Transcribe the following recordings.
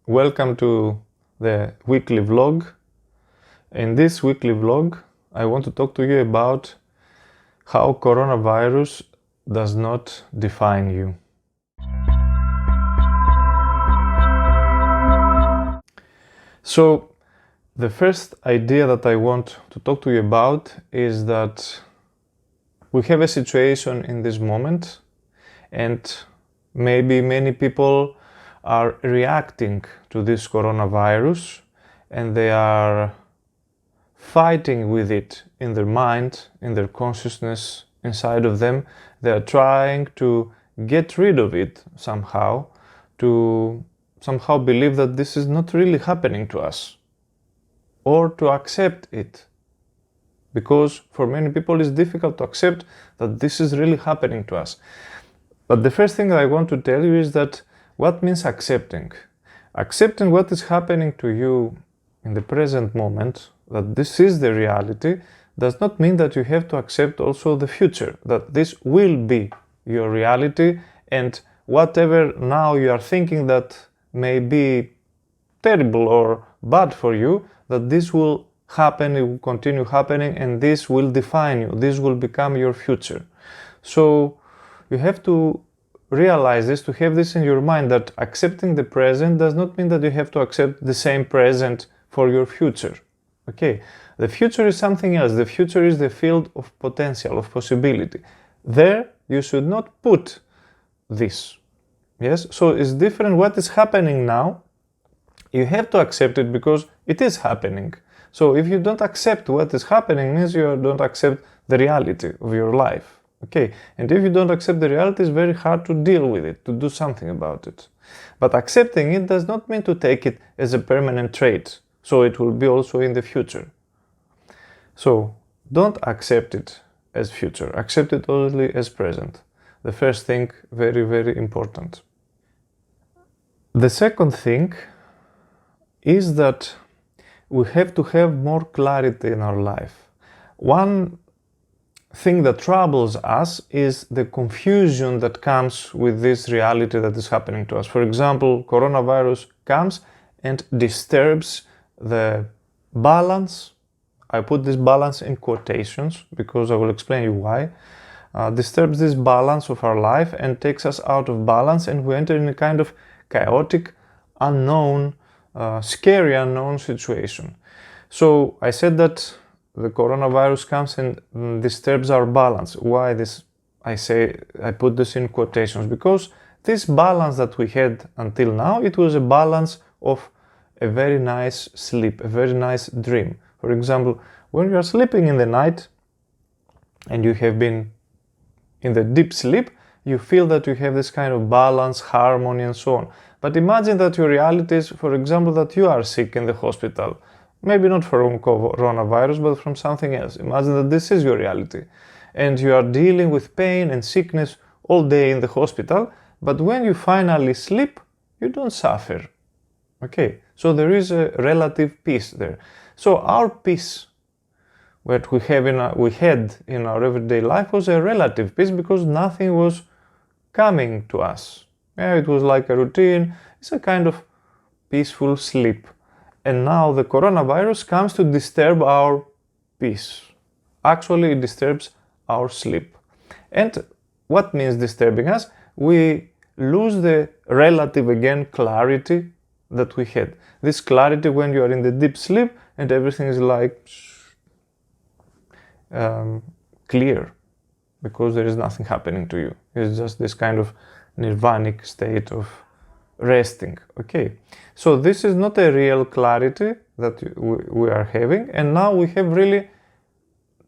Welcome to the weekly vlog. In this weekly vlog, I want to talk to you about how coronavirus does not define you. So, the first idea that I want to talk to you about is that we have a situation in this moment, and maybe many people are reacting to this coronavirus and they are fighting with it in their mind, in their consciousness, inside of them. They are trying to get rid of it somehow, to somehow believe that this is not really happening to us, or to accept it. Because for many people it's difficult to accept that this is really happening to us. But the first thing I want to tell you is that what means accepting? Accepting what is happening to you in the present moment, that this is the reality, does not mean that you have to accept also the future, that this will be your reality, and whatever now you are thinking that may be terrible or bad for you, that this will happen, it will continue happening, and this will define you, this will become your future. So you have to realize this, to have this in your mind, that accepting the present does not mean that you have to accept the same present for your future. Okay, the future is something else. The future is the field of potential, of possibility. There you should not put this. Yes, so it's different what is happening now. You have to accept it because it is happening. So if you don't accept what is happening, means you don't accept the reality of your life. Okay, and if you don't accept the reality, it's very hard to deal with it, to do something about it. But accepting it does not mean to take it as a permanent trait, so it will be also in the future. So don't accept it as future, accept it only as present. The first thing, very, very important. The second thing is that we have to have more clarity in our life. One thing that troubles us is the confusion that comes with this reality that is happening to us. For example, coronavirus comes and disturbs the balance. I put this balance in quotations because I will explain you why. Disturbs this balance of our life and takes us out of balance, and we enter in a kind of chaotic, unknown, scary unknown situation. So I said that the coronavirus comes and disturbs our balance. Why this? I put this in quotations because this balance that we had until now, it was a balance of a very nice sleep, a very nice dream. For example, when you are sleeping in the night and you have been in the deep sleep, you feel that you have this kind of balance, harmony, and so on. But imagine that your reality is, for example, that you are sick in the hospital. Maybe not from coronavirus, but from something else. Imagine that this is your reality. And you are dealing with pain and sickness all day in the hospital, but when you finally sleep, you don't suffer. Okay, so there is a relative peace there. So our peace, what we had in our everyday life, was a relative peace because nothing was coming to us. Yeah, it was like a routine. It's a kind of peaceful sleep. And now the coronavirus comes to disturb our peace. Actually, it disturbs our sleep. And what means disturbing us? We lose the relative, again, clarity that we had. This clarity when you are in the deep sleep and everything is like clear, because there is nothing happening to you. It's just this kind of nirvanic state of resting. Okay, so this is not a real clarity that we are having, and now we have really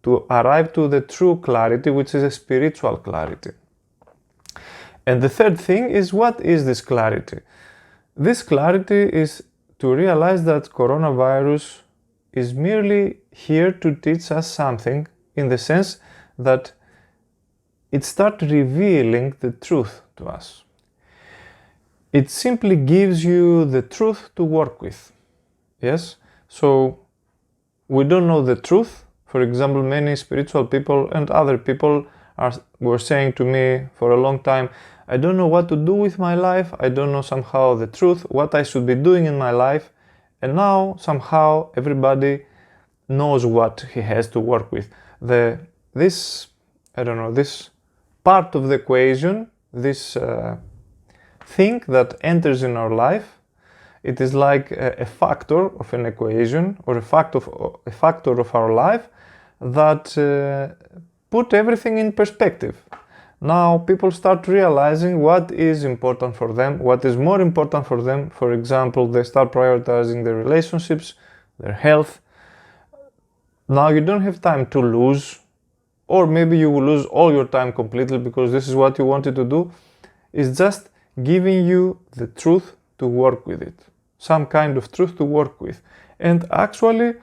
to arrive to the true clarity, which is a spiritual clarity. And the third thing is, what is this clarity? This clarity is to realize that coronavirus is merely here to teach us something, in the sense that it starts revealing the truth to us. It simply gives you the truth to work with. Yes? So we don't know the truth. For example, many spiritual people and other people were saying to me for a long time, I don't know what to do with my life, I don't know somehow the truth, what I should be doing in my life, and now somehow everybody knows what he has to work with. This part of the equation, this thing that enters in our life, it is like a factor of an equation, or a factor of our life that put everything in perspective. Now people start realizing what is important for them, what is more important for them. For example, they start prioritizing their relationships, their health. Now you don't have time to lose, or maybe you will lose all your time completely because this is what you wanted to do. It's just giving you the truth to work with it, some kind of truth to work with. And actually,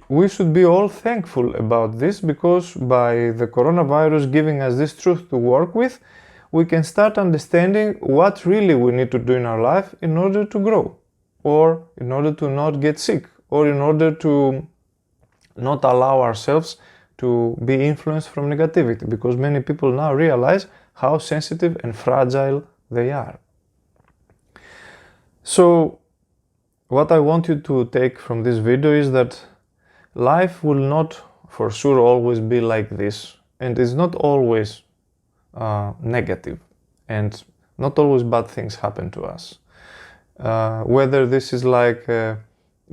we should be all thankful about this, because by the coronavirus giving us this truth to work with, we can start understanding what really we need to do in our life in order to grow, or in order to not get sick, or in order to not allow ourselves to be influenced from negativity, because many people now realize how sensitive and fragile they are. So what I want you to take from this video is that life will not for sure always be like this, and it's not always negative, and not always bad things happen to us. Whether this is like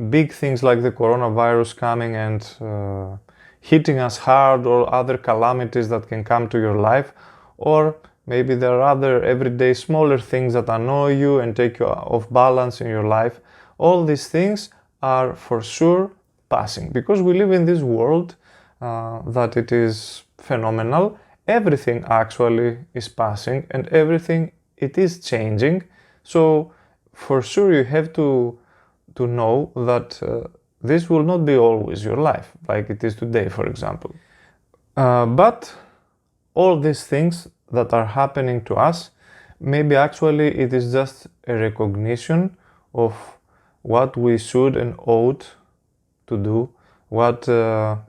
big things like the coronavirus coming and hitting us hard, or other calamities that can come to your life, or maybe there are other everyday smaller things that annoy you and take you off balance in your life. All these things are for sure passing, because we live in this world that it is phenomenal. Everything actually is passing, and everything, it is changing. So for sure you have to know that this will not be always your life, like it is today, for example. But all these things that are happening to us, maybe actually it is just a recognition of what we should and ought to do, what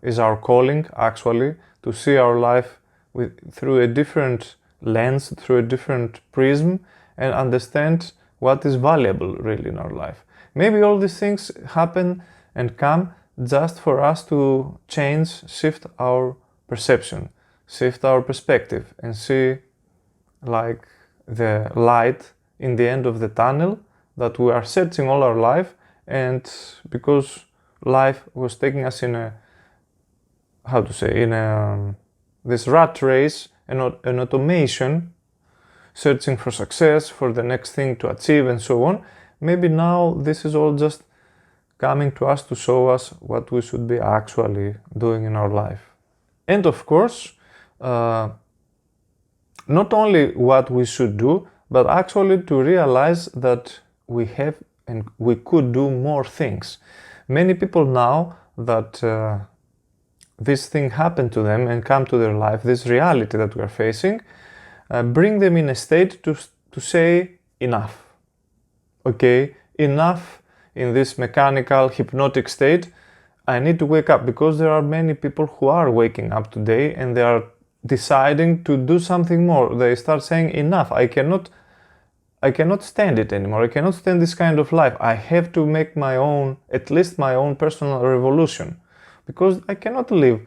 is our calling actually, to see our life through a different lens, through a different prism, and understand what is valuable really in our life. Maybe all these things happen and come just for us to change, shift our perception, shift our perspective, and see like the light in the end of the tunnel that we are searching all our life. And because life was taking us in a, this rat race, an automation, searching for success, for the next thing to achieve, and so on. Maybe now this is all just coming to us to show us what we should be actually doing in our life. And of course, not only what we should do, but actually to realize that we have and we could do more things. Many people now that this thing happened to them and come to their life, this reality that we are facing, bring them in a state to say enough. Okay, enough in this mechanical, hypnotic state. I need to wake up, because there are many people who are waking up today and they are deciding to do something more. They start saying enough, I cannot stand it anymore. I cannot stand this kind of life. I have to make my own, at least my own personal revolution, because I cannot live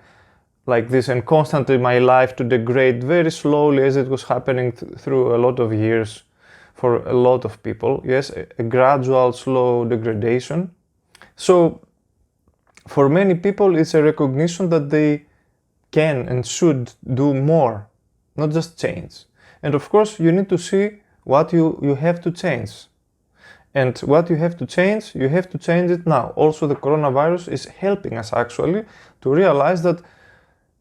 like this and constantly my life to degrade very slowly, as it was happening through a lot of years for a lot of people. Yes, a gradual, slow degradation. So for many people, it's a recognition that they can and should do more, not just change. And of course, you need to see what you have to change. And what you have to change it now. Also, the coronavirus is helping us actually to realize that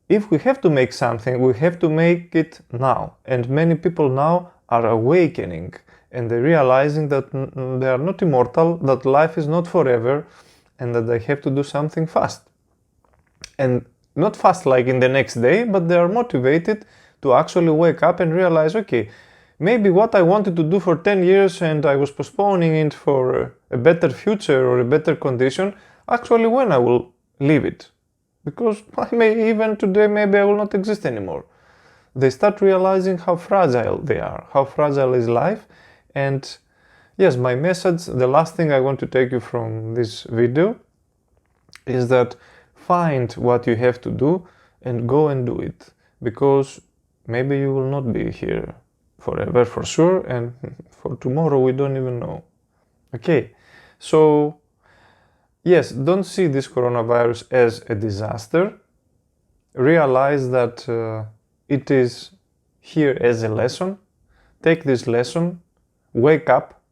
if we have to make something, we have to make it now. And many people now are awakening, and they're realizing that they are not immortal, that life is not forever, and that they have to do something fast. And not fast like in the next day, but they are motivated to actually wake up and realize, okay, maybe what I wanted to do for 10 years and I was postponing it for a better future or a better condition, actually when I will leave it. Because I may even today, maybe I will not exist anymore. they start realizing how fragile they are, how fragile is life. And yes, my message, the last thing I want to take you from this video is that find what you have to do and go and do it, because maybe you will not be here forever for sure, and for tomorrow we don't even know. Okay, so yes, don't see this coronavirus as a disaster. Realize that it is here as a lesson. Take this lesson, wake up,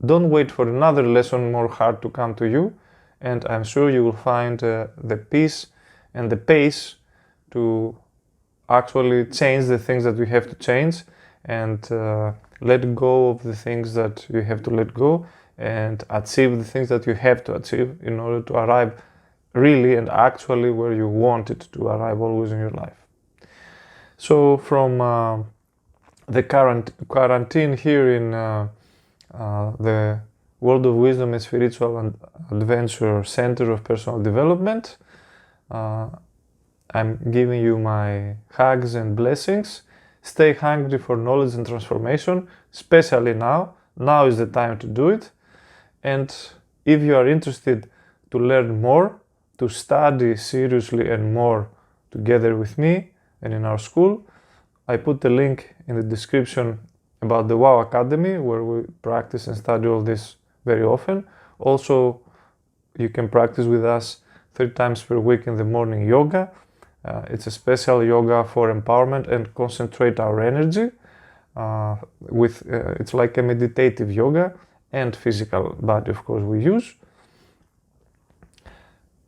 don't wait for another lesson more hard to come to you, and I'm sure you will find the peace and the pace to actually change the things that you have to change, and let go of the things that you have to let go, and achieve the things that you have to achieve in order to arrive really and actually where you wanted to arrive always in your life. So from the quarantine here in the World of Wisdom and Spiritual and Adventure Center of Personal Development, I'm giving you my hugs and blessings. Stay hungry for knowledge and transformation, especially now. Now is the time to do it. And if you are interested to learn more, to study seriously and more together with me and in our school, I put the link in the description about the WOW Academy, where we practice and study all this very often. Also, you can practice with us 3 times per week in the morning yoga. It's a special yoga for empowerment and concentrate our energy. It's like a meditative yoga, and physical body, of course, we use.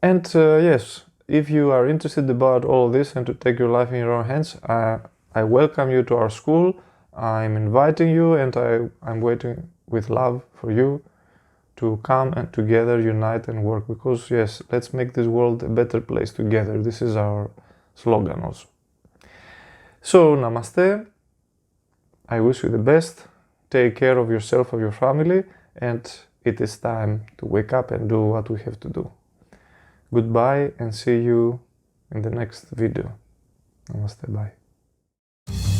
And yes, if you are interested about all this and to take your life in your own hands, I welcome you to our school. I'm inviting you, and I'm waiting with love for you to come and together unite and work, because yes, let's make this world a better place together. This is our slogan also. So namaste. I wish you the best. Take care of yourself, of your family, and it is time to wake up and do what we have to do. Goodbye, and see you in the next video. Namaste, bye.